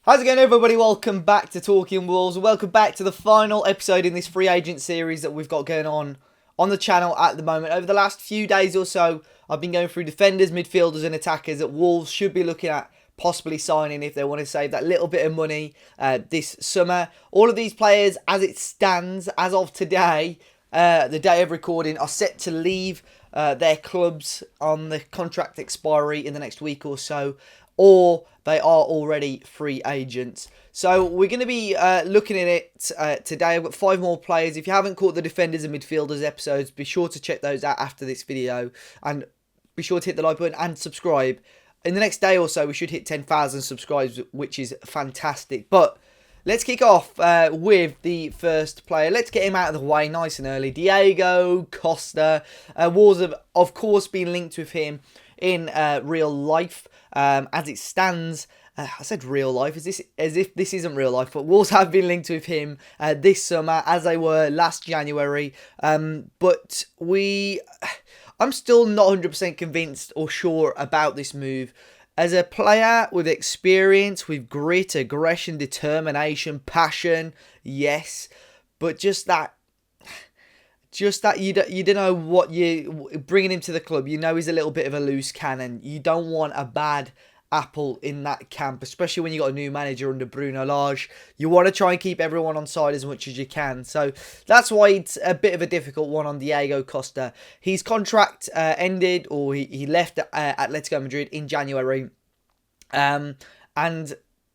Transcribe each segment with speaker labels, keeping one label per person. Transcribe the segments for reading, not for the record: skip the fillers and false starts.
Speaker 1: How's it going, everybody? Welcome back to Talking Wolves. Welcome back to the final episode in this free agent series that we've got going on the channel at the moment. Over the last few days or so, I've been going through defenders, midfielders and attackers that Wolves should be looking at possibly signing if they want to save that little bit of money this summer. All of these players, as it stands, as of today, the day of recording, are set to leave their clubs on the contract expiry in the next week or so, or they are already free agents. So we're going to be looking at it today. I've got 5 more players. If you haven't caught the defenders and midfielders episodes, be sure to check those out after this video. And be sure to hit the like button and subscribe. In the next day or so, we should hit 10,000 subscribers, which is fantastic. But let's kick off with the first player. Let's get him out of the way nice and early. Diego Costa. Wolves have, of course, been linked with him in real life. As it stands, I said real life, as if this isn't real life, but Wolves have been linked with him this summer, as they were last January. But I'm still not 100% convinced or sure about this move. As a player with experience, with grit, aggression, determination, passion, yes, but just that you don't know what you bringing him to the club. You know he's a little bit of a loose cannon. You don't want a bad apple in that camp, especially when you got a new manager under Bruno Lage. You want to try and keep everyone on side as much as you can. So that's why it's a bit of a difficult one on Diego Costa. His contract ended, or he left Atletico Madrid in January, and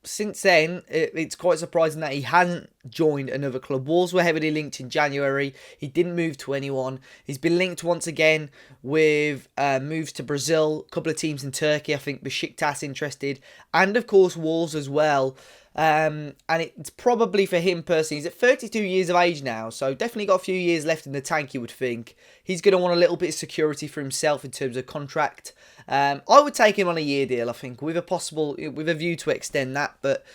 Speaker 1: since then, it's quite surprising that he hasn't joined another club. Wolves were heavily linked in January. He didn't move to anyone. He's been linked once again with moves to Brazil, a couple of teams in Turkey. I think Besiktas interested, and of course Wolves as well. And it's probably for him personally. He's at 32 years of age now, so definitely got a few years left in the tank, you would think. He's going to want a little bit of security for himself in terms of contract. I would take him on a year deal, I think, with a view to extend that. But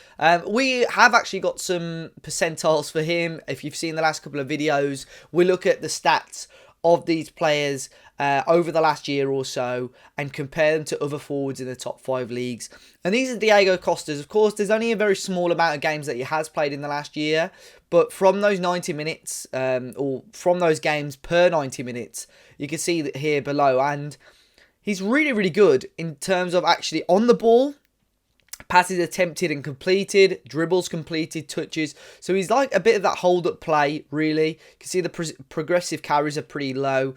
Speaker 1: we have actually got some percentiles for him. If you've seen the last couple of videos, we look at the stats of these players over the last year or so and compare them to other forwards in the top 5 leagues. And these are Diego Costa's. Of course, there's only a very small amount of games that he has played in the last year, but from those 90 minutes, or from those games per 90 minutes, you can see that here below. And he's really, really good in terms of actually on the ball. Passes attempted and completed, dribbles completed, touches. So he's like a bit of that hold-up play, really. You can see the progressive carries are pretty low,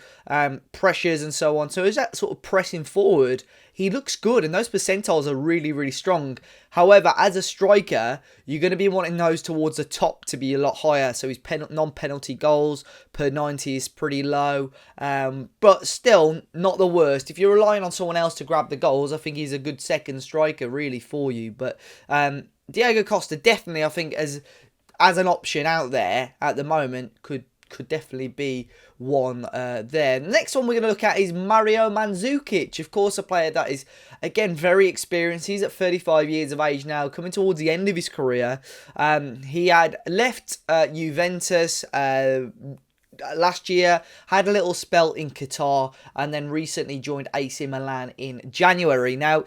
Speaker 1: pressures and so on. So as that sort of pressing forward, he looks good, and those percentiles are really, really strong. However, as a striker, you're going to be wanting those towards the top to be a lot higher. So his non-penalty goals per 90 is pretty low, but still not the worst. If you're relying on someone else to grab the goals, I think he's a good second striker, really, for you. But Diego Costa definitely, I think, as an option out there at the moment, could definitely be one there. The next one we're going to look at is Mario Mandzukic. Of course, a player that is, again, very experienced. He's at 35 years of age now, coming towards the end of his career. He had left Juventus last year, had a little spell in Qatar, and then recently joined AC Milan in January. Now,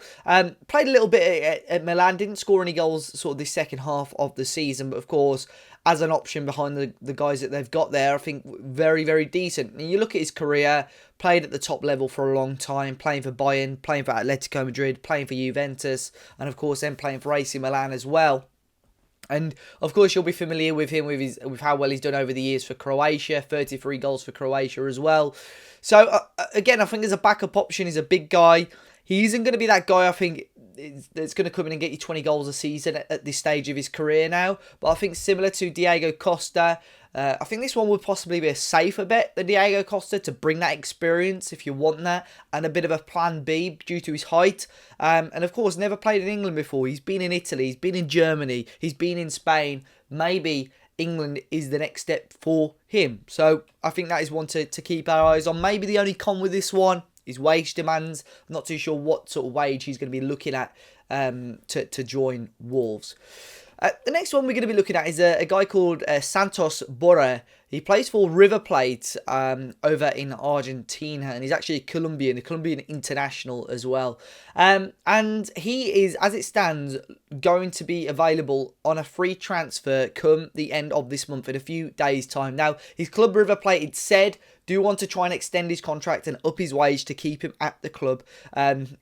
Speaker 1: played a little bit at Milan, didn't score any goals sort of the second half of the season, but of course, as an option behind the guys that they've got there, I think very, very decent. And you look at his career, played at the top level for a long time, playing for Bayern, playing for Atletico Madrid, playing for Juventus, and of course then playing for AC Milan as well. And of course you'll be familiar with him with how well he's done over the years for Croatia, 33 goals for Croatia as well. So again, I think as a backup option, he's a big guy. He isn't going to be that guy, I think, that's going to come in and get you 20 goals a season at this stage of his career now. But I think similar to Diego Costa, I think this one would possibly be a safer bet than Diego Costa to bring that experience if you want that, and a bit of a plan B due to his height. And of course, never played in England before. He's been in Italy, he's been in Germany, he's been in Spain. Maybe England is the next step for him. So I think that is one to keep our eyes on. Maybe the only con with this one is wage demands. I'm not too sure what sort of wage he's going to be looking at to join Wolves. The next one we're going to be looking at is a guy called Santos Borja. He plays for River Plate over in Argentina, and he's actually a Colombian international as well. And he is, as it stands, going to be available on a free transfer come the end of this month in a few days' time. Now, his club River Plate, it said, do want to try and extend his contract and up his wage to keep him at the club.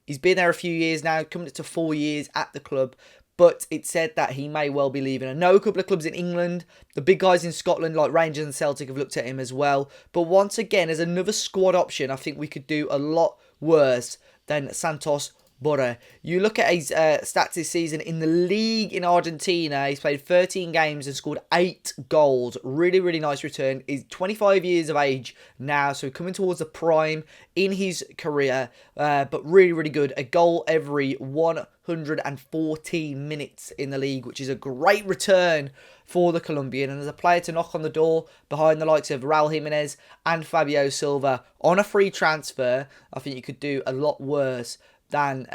Speaker 1: He's been there a few years now, coming up to 4 years at the club. But it said that he may well be leaving. I know a couple of clubs in England, the big guys in Scotland like Rangers and Celtic have looked at him as well. But once again, as another squad option, I think we could do a lot worse than Santos Borja. You look at his stats this season in the league in Argentina. He's played 13 games and scored 8 goals. Really, really nice return. He's 25 years of age now, so coming towards the prime in his career. But really, really good. A goal every 114 minutes in the league, which is a great return for the Colombian. And as a player to knock on the door behind the likes of Raul Jimenez and Fabio Silva on a free transfer, I think you could do a lot worse than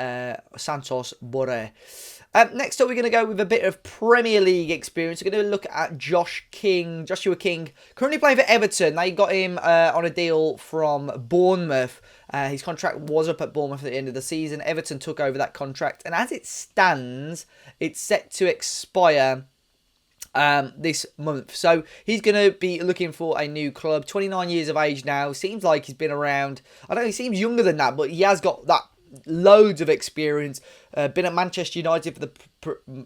Speaker 1: Santos Borja. Next up, we're going to go with a bit of Premier League experience. We're going to look at Joshua King, currently playing for Everton. They got him on a deal from Bournemouth. His contract was up at Bournemouth at the end of the season. Everton took over that contract, and as it stands, it's set to expire this month. So he's going to be looking for a new club. 29 years of age now. Seems like he's been around. I don't know, he seems younger than that, but he has got that loads of experience. Been at Manchester United for the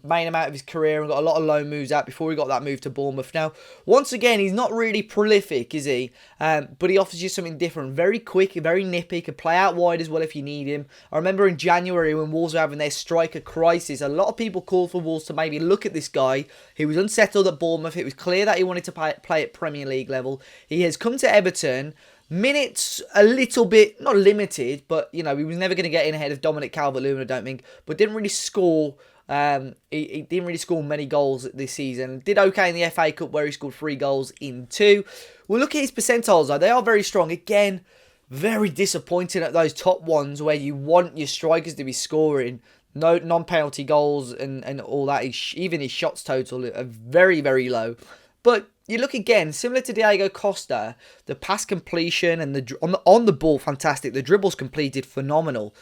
Speaker 1: main amount of his career and got a lot of loan moves out before he got that move to Bournemouth. Now, once again, he's not really prolific, is he? But he offers you something different. Very quick, very nippy, can play out wide as well if you need him. I remember in January when Wolves were having their striker crisis, a lot of people called for Wolves to maybe look at this guy. He was unsettled at Bournemouth. It was clear that he wanted to play at Premier League level. He has come to Everton. Minutes a little bit, not limited, but, you know, he was never going to get in ahead of Dominic Calvert-Lewin, I don't think, but didn't really score. He didn't really score many goals this season. Did okay in the FA Cup where he scored 3 goals in 2. We'll look at his percentiles, though. They are very strong. Again, very disappointing at those top ones where you want your strikers to be scoring. No non-penalty goals and all that. Even his shots total are very, very low. But you look again, similar to Diego Costa, the pass completion and on the ball, fantastic. The dribbles completed, phenomenal.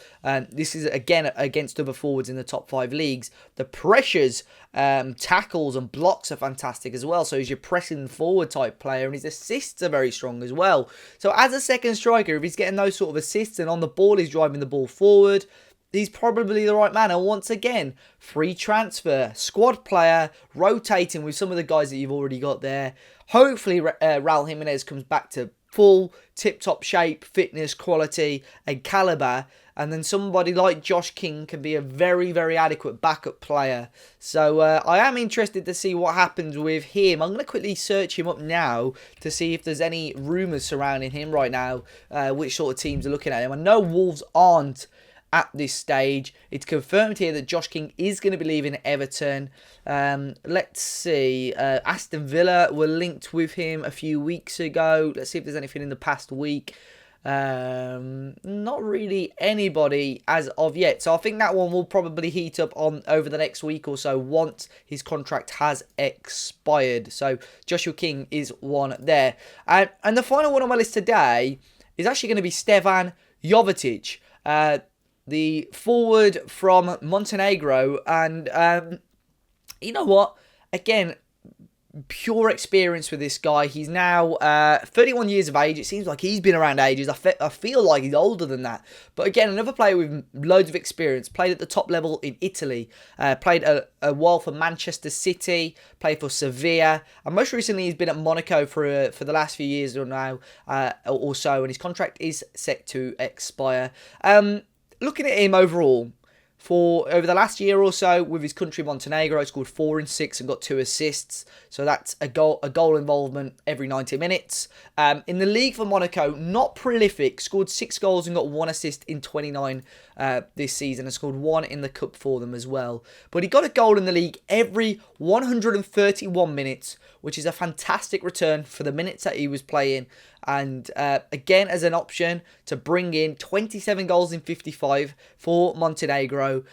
Speaker 1: This is, again, against other forwards in the top 5 leagues. The pressures, tackles and blocks are fantastic as well. So he's your pressing forward type player, and his assists are very strong as well. So as a second striker, if he's getting those sort of assists and on the ball, he's driving the ball forward, he's probably the right man. And once again, free transfer, squad player, rotating with some of the guys that you've already got there. Hopefully, Raul Jimenez comes back to full tip-top shape, fitness, quality, and calibre. And then somebody like Josh King can be a very, very adequate backup player. So I am interested to see what happens with him. I'm going to quickly search him up now to see if there's any rumours surrounding him right now, which sort of teams are looking at him. I know Wolves aren't at this stage. It's confirmed here that Josh King is going to be leaving Everton. Let's see. Aston Villa were linked with him a few weeks ago. Let's see if there's anything in the past week. Not really anybody as of yet. So I think that one will probably heat up on over the next week or so once his contract has expired. So Joshua King is one there. And the final one on my list today is actually going to be Stefan Jovetic. The forward from Montenegro, and you know what? Again, pure experience with this guy. He's now 31 years of age. It seems like he's been around ages. I feel like he's older than that. But again, another player with loads of experience. Played at the top level in Italy. Played a while for Manchester City. Played for Sevilla. And most recently, he's been at Monaco for the last few years or now, or so. And his contract is set to expire. Looking at him overall, for over the last year or so with his country Montenegro, he scored 4 and 6 and got 2 assists. So that's a goal involvement every 90 minutes. In the league for Monaco, not prolific, scored 6 goals and got 1 assist in 29 this season, and scored 1 in the cup for them as well. But he got a goal in the league every 131 minutes, which is a fantastic return for the minutes that he was playing. And again, as an option to bring in 27 goals in 55 for Montenegro,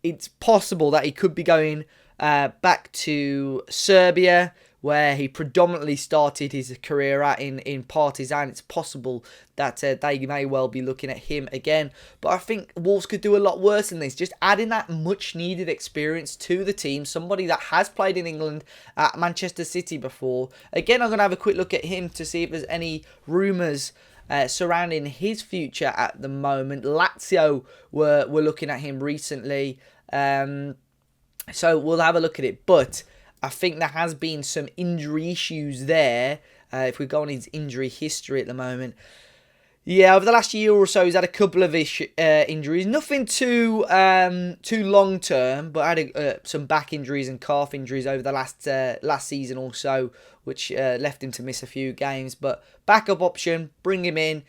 Speaker 1: it's possible that he could be going back to Serbia, where he predominantly started his career at in Partizan. It's possible that they may well be looking at him again. But I think Wolves could do a lot worse than this. Just adding that much-needed experience to the team. Somebody that has played in England at Manchester City before. Again, I'm going to have a quick look at him to see if there's any rumours surrounding his future at the moment. Lazio were looking at him recently. So we'll have a look at it. But I think there has been some injury issues there. If we go on his injury history at the moment. Yeah, over the last year or so, he's had a couple of injuries. Nothing too long term, but had some back injuries and calf injuries over the last season or so, which left him to miss a few games. But backup option, bring him in.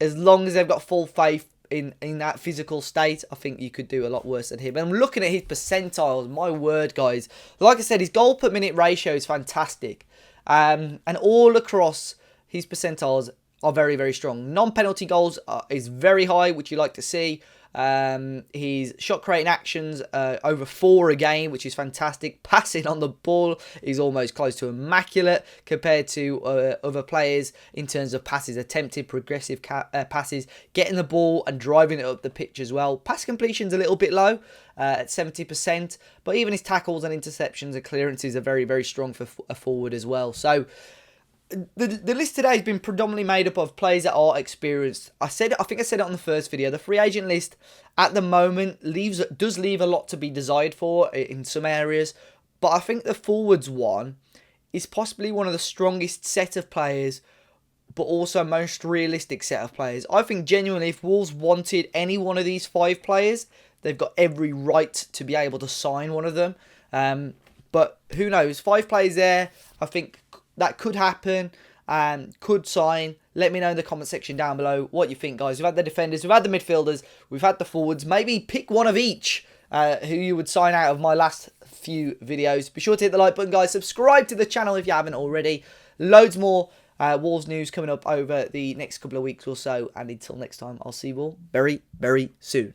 Speaker 1: As long as they've got full faith in that physical state, I think you could do a lot worse than him. And I'm looking at his percentiles. My word, guys. Like I said, his goal per minute ratio is fantastic. And all across his percentiles are very, very strong. Non-penalty goals is very high, which you like to see. His shot creating actions over 4 a game, which is fantastic. Passing on the ball is almost close to immaculate compared to other players in terms of passes attempted, progressive passes, getting the ball and driving it up the pitch as well. Pass completion's a little bit low at 70%, but even his tackles and interceptions and clearances are very, very strong for a forward as well. So the list today has been predominantly made up of players that are experienced. I think I said it on the first video. The free agent list at the moment does leave a lot to be desired for in some areas. But I think the forwards one is possibly one of the strongest set of players, but also most realistic set of players. I think genuinely, if Wolves wanted any one of these 5 players, they've got every right to be able to sign one of them. But who knows? 5 players there, I think that could happen and could sign. Let me know in the comment section down below what you think, guys. We've had the defenders, we've had the midfielders, we've had the forwards. Maybe pick one of each who you would sign out of my last few videos. Be sure to hit the like button, guys. Subscribe to the channel if you haven't already. Loads more Wolves news coming up over the next couple of weeks or so. And until next time, I'll see you all very, very soon.